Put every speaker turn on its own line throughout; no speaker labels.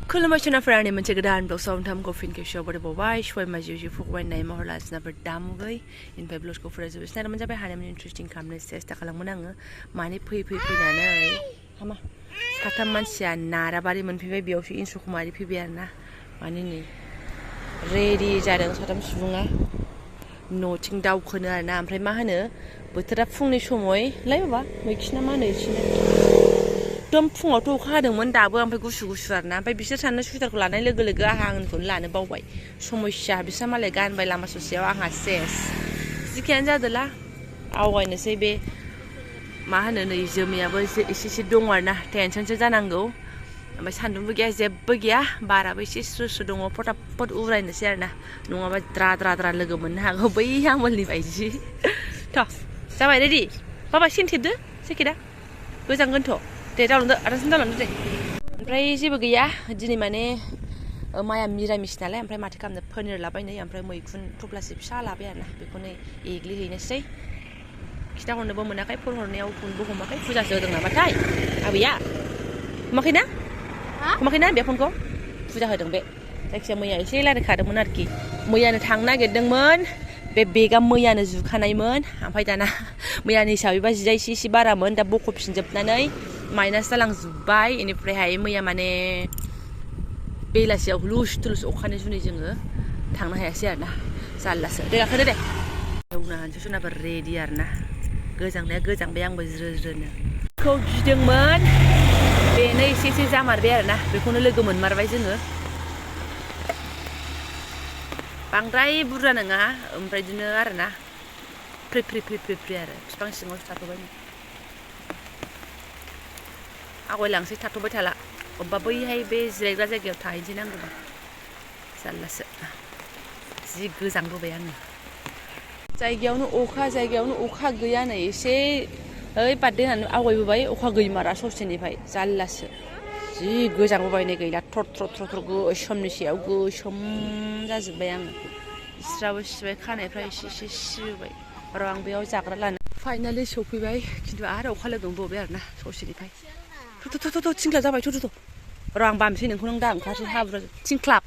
खुलुमबाय सोनाफोरानि मोनसे गोदान ब्लग सावथामखौ फिन खेबसेयाव बरायबावबाय सबाय माजियाव फुगबायनाय महर लाजिनाफोर दामुगै इनिफ्राय ब्लगखौ फरायजोबोसै नायनो मोनजाबाय हानायमानि इन्टारेस्टिं खालामनो सेस्था खालामोन आङो माने फैनानै हामा साथाम मानसिया नाराबारि मोनफैबाय बेयावसो इन्सुकुमारि फैबाय आरोना माने नै रेडि जादों साथाम सुबुङा न'थिं दावखोनो आरोना ओमफ्राय मा होनो बोथोरा फुंनि समयलाय बाबा मैखिना मा होनो इसिनो एकदम फुङावथ' अखा हादोंमोन दाबो ओमफ्राय गुसु आरोना ओमफ्राय बिसोर साननो सुइटारखौ लानाय लोगो लोगो आंहा आंनिखौनो लानो बावबाय समस्या बिस्रा मालाय गानबाय लामा ससेयाव आंहा सेस जिखियानो जादोला आवगायनोसै बे मा होनो नै जोमैयाबो एसे दङ आरोना टेनसनसो जानांगौ ओमफ्राय सान्दुंबो गैया जेबो गैया बाराबो एसे स्रो दङ फटाफट उरायनोसै आरोना नङाबा द्रा लोगो मोननो हागौ बै आमोलनि बायदि थ' जाबाय रेडि बाबा सिन थेबदो सेकेटआ गोजांगोनथ' दे दावलांदो आरामसिन दावलांदो दे ओमफ्राय जेबो गैया दिनै माने माया मिरामिस नालाय ओमफ्राय माथो खालामनो पनिर लाबाय नै ओमफ्राय मैखुन थफ्लासे फिसा लाबाय आरोना बेखौनो एग्लिहैनोसै खिथाहरनोबो मोनाखै फन हरनायाव फनबो हमाखै फुजासो होदों नामाथाय आबैया हमाखैना बे फनखौ फुजा होदों बे जायखिजाया मैया एसे रायलायखादोंमोन आरोखि मैयानो थांनो नागिरदोंमोन बे बेगा मैयानो जुखानायमोन ओमफ्राय दाना मैयानि हिसाबैबा जिया एसे बारामोन दा बख'फिनजोबनानै माइनास जालांजोब्बाय इनिफ्रायहाय मैया माने बेलासियाव हुलुस थुलुस अखानि जुनै जोङो थांनो हायासै आरोना जारलासो दे गाखोदो दे एवना हानसै सोनाबा रेडि आरोना गोजांनाया गोजांबाय आंबो ज्रोनो खौ गिदोंमोन बेनो एसे जामारबाय आरोना बेखौनो लोगो मोनमारबाय जोङो बांद्राय बुरजा नङा ओमफ्राय बिदिनो आरोना फ्रि आरो बिफां सिङावसो थाथ'बाय आवगायलांसै थाथ'बाय थाला अबेबा बैहाय बे जिरायग्रा जायगायाव थाहैनोसै नांगौबा जारलासो जि गोजांबोबाय आङो जायगायावनो अखा गैया नै एसे ओइ बारदे होननानै आवगायबोबाय अखा गैमारा ससेनिफ्राय जारलासो जि गोजांबोबाय नै गैला थर गोसोमनि सायाव गोसोम जाजोब्बाय आङो इस्राबो सिबाय खानायफ्रा एसे सिबोबाय र' आं बेयाव जाग्रा लानो फाइनालि सफैबाय खिन्थु आरो अखा लोगो मोनबावबाय आरोना ससेनिफ्राय थ' थिंख्लाब जाबाय थ' र' आं बामसै नोंखौ नों दा ओंखारसै हाब्रु थिंख्लाब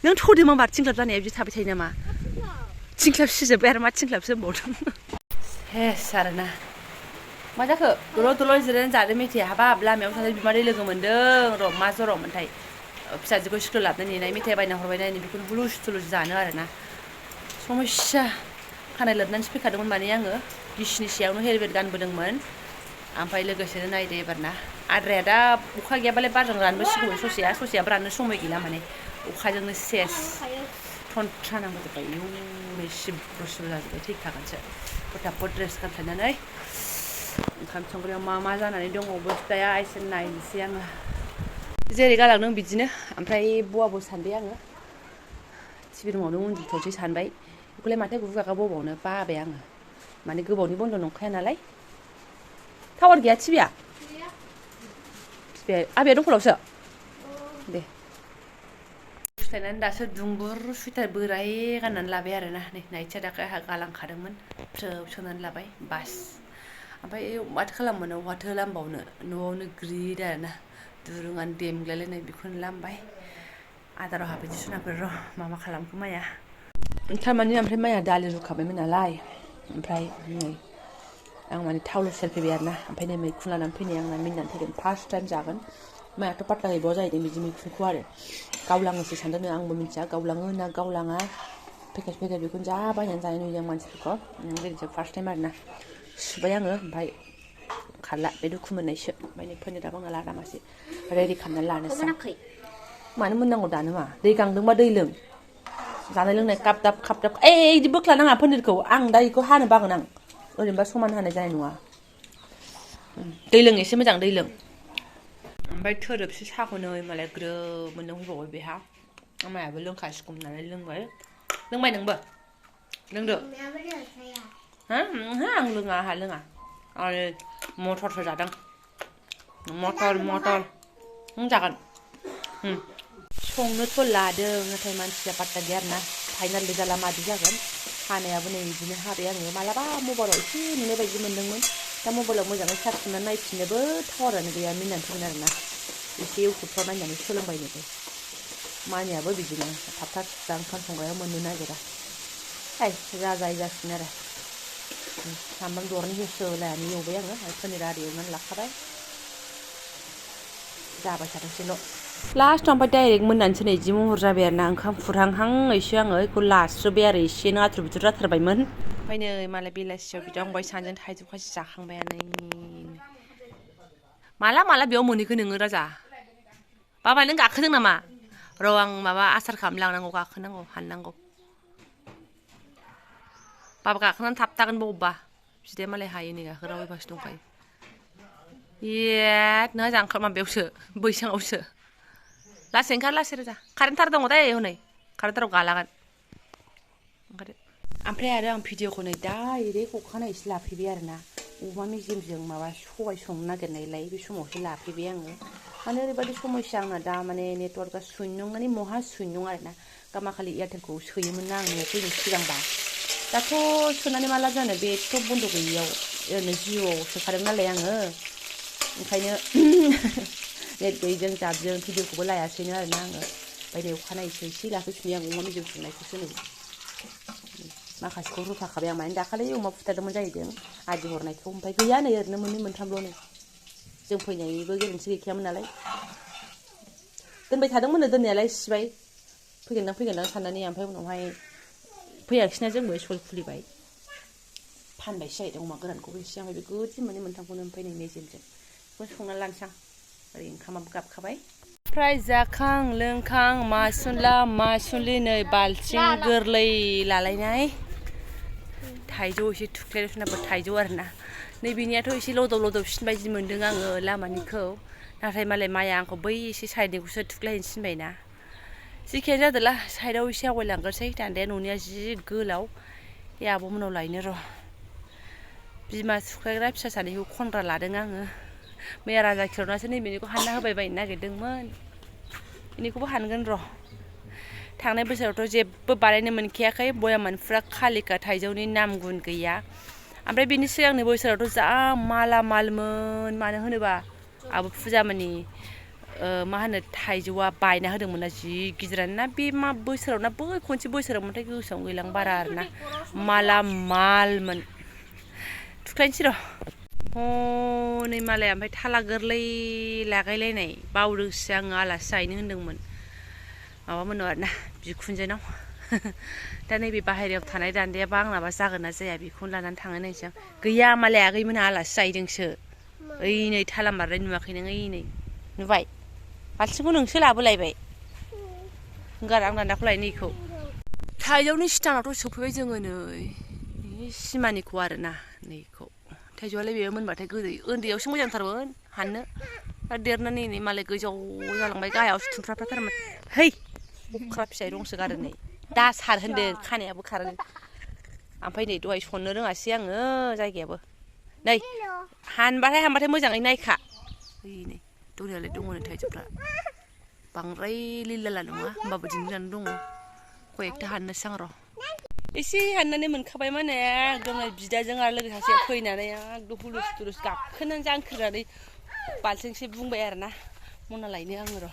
नों थ'दो मा थिंख्लाब जानाया बिदि थाबाय थायो नामा थिंख्लाब सिजोब्बाय आरो मा थिंख्लाबसो होनबावदों हेस आरोना मा जाखो दलर जिरायनानै जादो मेथाइया हाबाब लामायाव सासे बिमादै लोगो मोनदों र' मा जरावमोनथाय फिसाजोखौ स्कुल लाबोना नेनाय मेथाइ बायना हरबाय नायनो बेखौनो हुलुस थुलुस जानो आरोना समस्या खानाय लोबनानैसो फैखादोंमोन माने आङो गिसिनि सायावनो हेलमेट गानबोदोंमोन ओमफ्राय लोगोसेनो नायदो एबारना आद्राया दा अखा गैयाबालाय बारजों रानबो सिगौमोन ससेयाबो राननो समय गैला माने अखाजोंनो सेस थन्थ्रा नांबोजोब्बाय इयुनै सिब्रु जाजोब्बाय थैखागोनसो फटाफट ड्रेस गानखानानै ओंखाम संग्रायाव मा जानानै दङ बस्थाया एसे नायनोसै आङो जेरै गालांदों बिदिनो ओमफ्राय बआबो सानबाय आङो टिभि रुमावनो उन्दुथ'सै सानबाय बेखौलाय माथो गुगागा बबावनो बाबाय आङो माने गोबावनि बन्द' नंखाया नालाय टावार गैया टिभिया आबैया दंखलावसो दे सुथायनानै दासो दुंबुर सुइटार बोराय गाननानै लाबाय आरोना नै नाइथिया दाख्लै आंहा गालांखादोंमोन थ्रोब सोनानै लाबाय बास ओमफ्राय माथो खालामबावनो माथो लामबावनो न'आवनो ग्रिद आरोना दुरुङानो देमग्लायलायनाय बेखौनो लामबाय आदाराव हाबैदि सुनाफोर र' मा खालामखो माया थारमाने ओमफ्राय माया दालि रुखाबायमोन नालाय ओमफ्राय नै आं माने थावल' सेरफैबाय आरोना ओमफ्राय नै मैखुन लानानै फैनाय आंना मिनिनानै फैदों फार्स्ट टाइम जागोन मायाथ' पात्ता गैबावा जाहैदों बिदि मैखुनखौ आरो गावलाङोसो सानदों आंबो मिन्थिया गावलाङो ना गावलाङा पेकेट बेखौनो जा बायनानै जानाय नुयो आं मानसिफोरखौ दिनैसो फार्स्ट टाइम आरोना सुबाय आङो ओमफ्राय खारला बे दुखु मोननायसो ओमफ्राय नै पनिराबो आंना लादामासै रेडि खालामनानै लानोसै मानो मोननांगौ दानो मा दै गांदोंबा दै लों जानाय लोंनाय काप दाब बिदि बोख्ला नाङा पनिरखौ आं दा बेखौ हानो बागोन आं ओरैनोबा समान हानाय जानाय नङा दै लों एसे मोजां दै लों ओमफ्राय थोरोबसे साखौनो मालाय ग्रोब मोनलोंफैबावबाय बेहा मायाबो लोंखासिगौमोन नालाय लोंबाय नोंबो लोंदो आं लोङा आंहा लोङा आरो मटरसो जादों मटर नों जागोन संनोथ' लादों नाथाय मानसिया पात्ता गैया आरोना फाइनाल रिजाल्टआ मादि जागोन हानायाबो नै बिदिनो हाबाय आङो मालाबा मबाइलाव एसे नुनाय बायदि मोन्दोंमोन दा मबाइलाव मोजाङै सार्च खालामनानै नायफिननोबो टावारानो गैया मिनिनानै फैगोन आरोना एसे इउटुबफ्राव नायनानै सोलोंबाय नोबो मानियाबो बिदिनो थाबथा थुबथा ओंखाम संग्रायाव मोननो नागिरा जाजाय जासिगोन आरो सामब्राम दरनै होसोलायनानै एवबाय आङो आरो पनिर आरि एवनानै लाखाबाय जाबाय थाथोंसैल' लास्टआव ओमफ्राय डाइरेक्ट मोननानैसो नै जि महर जाबाय आरो ना ओंखाम खुरहांहांयैसो आङो बेखौ लास्रोबाय आरो एसेनो आथुर बिथुर जाथारबायमोन ओमफ्राय नै मालाय बेलासियाव बिदा फंबाय सानैजों थाइजौ खाजि जाखांबायानो माला बेयाव मोनहैखो नोङो राजा बाबा नों गाखोदों नामा र' आं माबा आसार खालामलांनांगौ गाखोनांगौ हाननांगौ बाबा गाखोनानै थाबथागोन बबेबा बिदाया मालाय हायो नै गाखोरावबायगासिनो दंखायो नोंहा जांखार माबायावसो बैसाङावसो लासै ओंखार लासै रोजा कारेन्ट थार दङ दै हनै कारेन्ट थाराव गालागोन ओंखारदो ओमफ्राय आरो आं भिडिअखौ नै डाइरेक्ट अखानायैसो लाफैबाय आरो ना अमा मेजेमजों माबा सबाय संनो नागिरनायलाय बे समावसो लाफैबाय आङो माने ओरैबायदि समस्या आंना दा माने नेटवार्कआ सुइनं माने महा सुइनं आरो ना गामाखालि एयारटेलखौ सोयोमोन ना आं न'आव फैनो सिगांबा दाथ' सोनानै माला जानो बेथ' बन्द' गैयियाव ओरैनो जिअ'आव सोखादों नालाय आङो ओंखायनो नेट गैयिजों जाबजों भिडिअखौबो लायासैनो आरोना आङो ओमफ्राय नै अखानायैसो एसे लाफैफिनबाय आं अमा मेजेम संनायखौसो नै माखासेखौ रुफाखाबाय आं माने दाखालि अमा फुथारदोंमोन जाहैदों आदि हरनायखौ ओमफ्राय गैया नै ओरैनो मोननै मोनथामल' नै जों फैनायनिबो गेरेन्थि गैखायामोन नालाय दोनबाय थादोंमोननो दोननायालाय सिबाय फैगोनदां साननानै ओमफ्राय उनावहाय फैयाखिसैना जोंबो स्कुल खुलिबाय फानबायसो जाहैदों अमा गोरानखौबो एसे ओमफ्राय बे गोदि मोनथामखौनो ओमफ्राय नै मेजेमजों बेखौनो संना लानोसै आं ओरै ओंखामाबो गाबखाबाय ओमफ्राय जाखां लोंखां मासुनलि नै बाल्थिं गोरलै लालायनाय थाइजौ एसे थुख्लायनायफोरनाबो थाइजौ आरोना नै बिनियाथ' एसे लदब बायदि मोन्दों आङो लामानिखौ नाथाय मालाय माया आंखौ बै एसे साइडनिखौसो थुख्लायहैनो थिनबायना जिखियानो जादोला साइडआव एसे आवगायलांग्रोसै दान्दाया न'निया जि गोलाव आब'मोनाव लायनो र' बिमा थुख्लायग्रा फिसा सानैखौ खनग्रा लादों आङो मैया राजा खिरनासो नैबेनिखौ हानना होबाय बायनो नागिरदोंमोन बेनिखौबो हानगोन र' थांनाय बोसोरावथ' जेबो बानायनो मोनखायाखै बयामानो फुरा खालिखा थाइजौनि नाम गुन गैया ओमफ्राय बिनि सिगांनि बोसोरावथ' जा मालामालमोन मानो होनोबा आबो फुजामोननि मा होनो थाइजौआ बायना होदोंमोन ना जि गिदिरानो ना बे मा बोसोराव ना बै खनसे बोसोरावमोनथाय गोसोआवनो गैलां बारा आरोना मालामालमोन थुख्लायनोसै र' हनै मालाय ओमफ्राय थाला गोरलै लागायलायनाय बावदोंसो आङो आलासि जाहैनो होनदोंमोन माबामोननाव आरोना बिखुनजोनाव दा नैबे बाहेरायाव थानाय दान्दायाबा आंनाबा जागोन ना जाया बेखौनो लानानै थांनो नायसै आं गैया मालाय आगैमोनहा आलासि जाहैदोंसो ओइ नै थाला मारनाय नुवाखै नों ओइ नै नुबाय बाल्थिंखौ नोंसो लाबोलायबाय गार आं दान्दाखौ लायनो इखौ थाइजौनि सिटानावथ' सफैबाय जोङो नै सिमानिखौ आरोना नैखौ थाइजौआलाय बेयो मोनबाथाय गोदै उन्दैयावसो मोजांथारमोन हाननो दा देरनानै नै मालाय गोजौ जालांबाय गाहायावसो थुमफ्राफ्राथारमोन है अख्रा फिसाय रंसो गारो नै दा सार होनदों खानायाबो खारो ओमफ्राय नै दहाय सननो रोङासै आङो जायगायाबो नै हानबाथाय मोजाङै नायखा नै दरियालाय दङ नै थाइजौफ्रा बांद्राय लिलाला नङा होमबाबो दिन्दां दङ कयेकथा हाननोसै आं र' एसे हाननानै मोनखाबाय माने एकदम बिदाजों आरो लोगो सासे फैनानै एकदम हुलुस थुलुस गाखोनानै जांख्रिनानै बाल्थिंसे बुंबाय आरोना मना लायनो आङो र'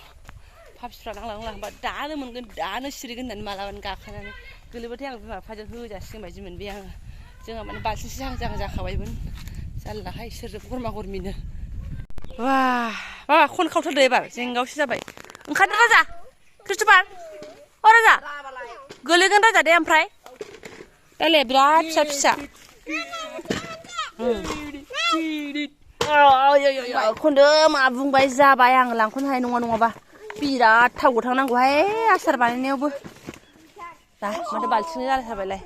फाफिफ्रा नांलांबा दानो मोनगोन दानो सिरिगोन होननानै मालाबानो गाखोनानै गोलैबाथाय आं बिमा बिफाजों होजासिगोन बायदि मोनबाय आङो जोंहा माने बाल्थिंसे जाहां जाखाबायमोन जारलाहाय सोरजों गरमा गरमिनो बा खन खावथारदो एबार जेंगावसो जाबाय ओंखारदो राजा क्रिस्ट'फार अ राजा गोलैगोन राजा दे ओमफ्राय दालाय बिराद फिसा खनदो मा बुंबाय जाबाय आं लांख'नो हानाय नङाबा बिराद थाव गोथां नांगौहाय आसार बानायनायावबो दा माथो बाल्थिंनि जाथारबायलाय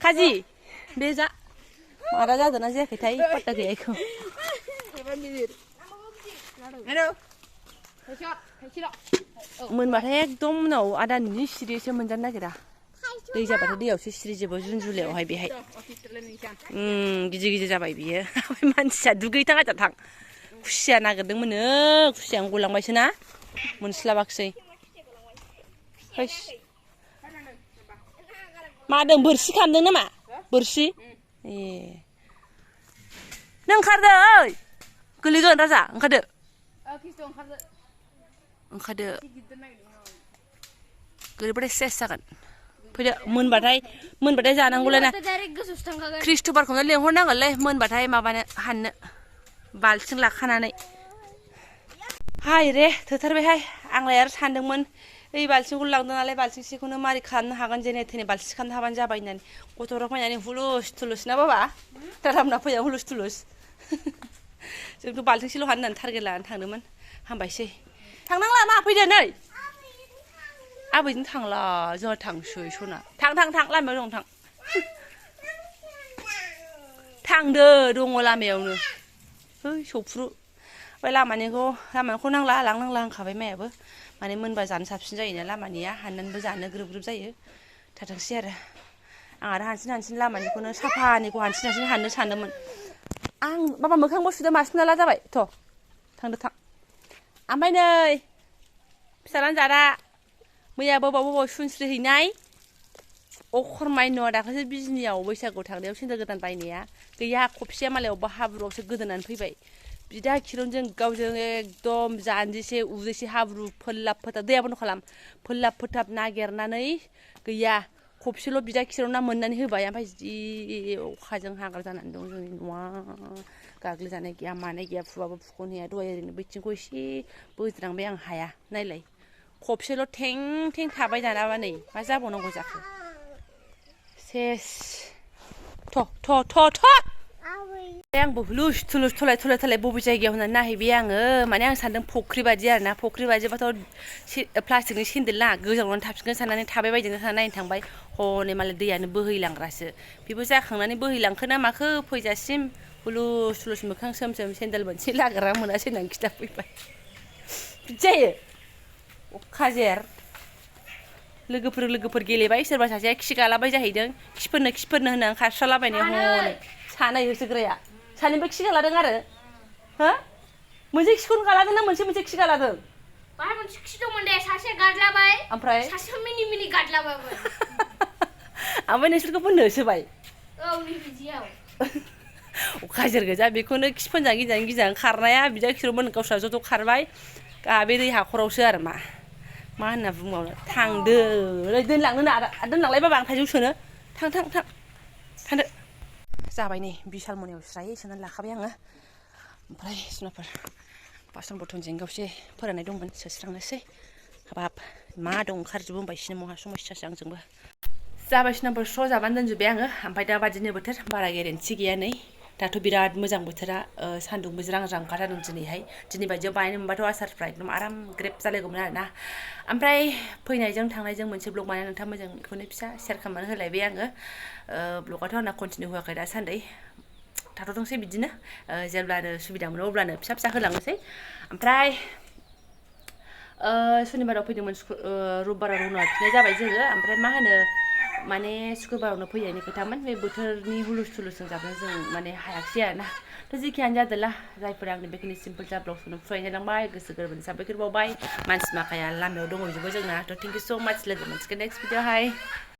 खाजि बे जा मारा जादोंना जायाखैथाय पात्ता गैया इखौ मोनबाथाय एकदम उनाव आदानि सिरिसो मोनजानो नागिरा दै जाबाथाय दैयावसो सिरिजोबो जुनजुलायावहाय बेहाय गिदिर जाबाय बियो मानसिया दुगैथां आजाथां खुसिया नागिरदोंमोननो खुसियानो गलांबायसो ना मोनस्लाबाखिसै मादों बोरसि खालामदों नामा बोरसि ए नों ओंखारदो ओइ गोलैगोन राजा ओंखारदो ओंखारदो गोलैबाथाय सेस जागोन फैदो मोनबाथाय जानांगौलाय ना क्रिस्ट'फारखौनो लेंहरनांगोनलै मोनबाथाय माबानो हाननो बाल्थिं लाखानानै हाय रे थोथारबायहाय आंलाय आरो सानदोंमोन ओइ बाल्थिंखौ लांदों नालाय बाल्थिंसेखौनो मारै खालामनो हागोन जेने थेने बाल्थिं खालामनो हाबानो जाबाय होननानै गथ'फ्रा फैनानै हुलुस थुलुस ना बाबा दारामना फैया हुलुस थुलुस जोंथ' बाल्थिंसेल' हानो होननानै टारगेट लानानै थांदोंमोन हामबायसै थांनांला मा फैदो नै आबैजों थांला जोंहा थांसै सना थां लामायाव दं थांदो दङ लामायावनो है सौफ्रु ओमफ्राय लामानिखौ नांला लांनांला होनखाबाय मायाबो माने मोनबा जानो साबसिन जायोना लामानिया हाननानैबो जानो ग्रोब जायो थाथोंसै आरो आं हानसिन लामानिखौनो साफानिखौ हानसिन हाननो सानदोंमोन आं बाबा मोखांबो सुदो मासुनाला जाबाय थ' थांदो थां ओमफ्राय नै फिसालानि जादा मैया बबाव सुनस्रि हैनाय अखरमायन'आ दाखालिसो बिजनियाव बैसागुआव थांनायाव सेन्देल गोदान बायनाया गैया खबसेया मालाय अबेबा हाब्रुआवसो गोदोनानै फैबाय बिदा खिरनजों गावजों एकदम जानजिसे उदैसे हाब्रु फोल्लाब फोथाब दैया बन्द' खालाम फोल्लाब फोथाब नागिरनानै गैया खबसेल' बिदा खिरना मोननानै होबाय ओमफ्राय जि अखाजों हाग्रा जानानै दं जोंनि न'आ गाग्लिजानाय गैया मानाय गैया फुबाबो फुख'नो हाया दहाय ओरैनो बैथिंखौ एसे बोज्रांबाय आं हाया नायलाय खबसेल' थें थाबाय दानाबा नै मा जाबावनांगौ जाखो सेस आंबो हुलुस थुलुस थलाय बबे जायगायाव होननानै नायहैबाय आङो माने आं सानदों फख्रि बादि आरोना फख्रि बादिबाथ' प्लास्टिकनि सेन्देल ना गोजावनानै थाफिनगोन साननानै थाबाय बायदिनो नायनो थांबाय हनै मालाय दैयानो बोहैलांग्रासो बेबो जाखांनानै बोहैलांखो ना माखो फैजासिम हुलुस थुलुस मोखां सोम सेन्देल मोनसे लाग्रा मोनासै होननानै खिथाफैबाय बिदि जायो अखाजेर लोगोफोर गेलेबाय सोरबा सासेया खिगालाबाय जाहैदों खिफोरनो होननानै खारस्रालाबायनाय हनै सानै होसोग्राया सानैबो खि गालादों आरो हो मोनसे खिखौनो गालादों ना मोनसे खि गालादों
बाहाय मोनसे खि दंमोन दे सासे गादलाबाय
ओमफ्राय
सासे मिनि गादलाबायमोन
ओमफ्राय नोंसोरखौ फोननो होसोबाय
औ नै बिदियाव
अखाजेर गोजा बेखौनो खि फोनजां गिजां खारनाया बिदा खिरौमोन गावस्रा ज' खारबाय बे दै हाखरावसो आरो मा होनना बुंबावनो थांदो दोनलांलाय बाबा आं थाइजौ सोनो थांदो जाबाय नै बिशाल मनियाव स्रायै सोनानै लाखाबाय आङो ओमफ्राय सुनाफोर बासन बरथन जेंगावसे फोराननाय दंमोन सोस्रांनोसै हाबाब मा दं ओंखारजोबो होनबाय सिनो महा समस्यासो आंजोंबो जाबाय सुनाफोर स्र' जाबानो दोनजोब्बाय आङो ओमफ्राय दा बादिनो बोथोर बारा गेरेन्थि गैया नै दाथ' बिराद मोजां बोथोरा सान्दुंबो ज्रां ओंखारदों दिनै बायदियाव बानायनो मोनबाथ' आसारफ्रा एकदम आराम ग्रेब जालायगौमोन आरोना ओमफ्राय फैनायजों थांनायजों मोनसे ब्लग बानायनानै नोंथाङा मोजां बेखौनो फिसा शेयार खालामनानै होलायबाय आङो ब्लगाथ' आंना कन्टिनिउ होआखै दासान्दि थाथ'थोंसै बिदिनो जेब्लानो सुबिदा मोनो अब्लानो फिसा होलांनोसै ओमफ्राय सुनिबाराव फैदोंमोन रबिबाराव रुना हरफिननाय जाबाय जोङो ओमफ्राय मा होनो माने सुक्रुबारावनो फैनायनि खोथामोन बे बोथोरनि हुलुस थुलुसजों जाबनानै जों माने हायाखिसै आरोना थ' जिखियानो जादोला जायफोरा आंनि बेखिनि सिम्पोल जा ब्लगखौनो फरायलांबाय गोसो गोरबोनि साबायखर बावबाय मानसि माखाया लामायाव दंहैजोबो जोंना थ' थेंक इउ स' माच लोगो मोनसिगोन नेक्स्ट भिडिअ हाय